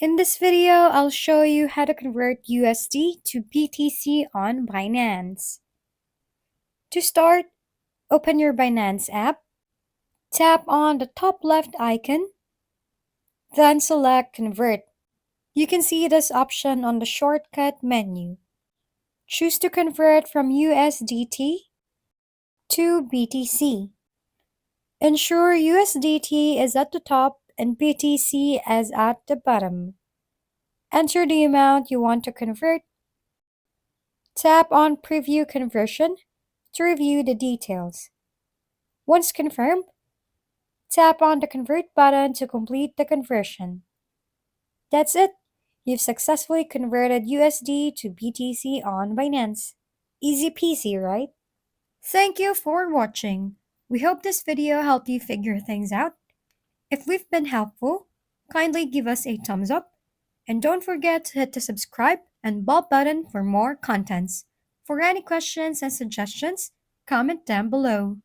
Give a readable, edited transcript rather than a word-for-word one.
In this video, I'll show you how to convert USD to BTC on Binance. To start, open your Binance app, tap on the top left icon, then select Convert. You can see this option on the shortcut menu. Choose to convert from USDT to BTC. Ensure USDT is at the top and BTC is at the bottom. Enter the amount you want to convert. Tap on Preview Conversion to review the details. Once confirmed, tap on the Convert button to complete the conversion. That's it! You've successfully converted USD to BTC on Binance. Easy peasy, right? Thank you for watching. We hope this video helped you figure things out. If we've been helpful, kindly give us a thumbs up. And don't forget to hit the subscribe and bell button for more contents. For any questions and suggestions, comment down below.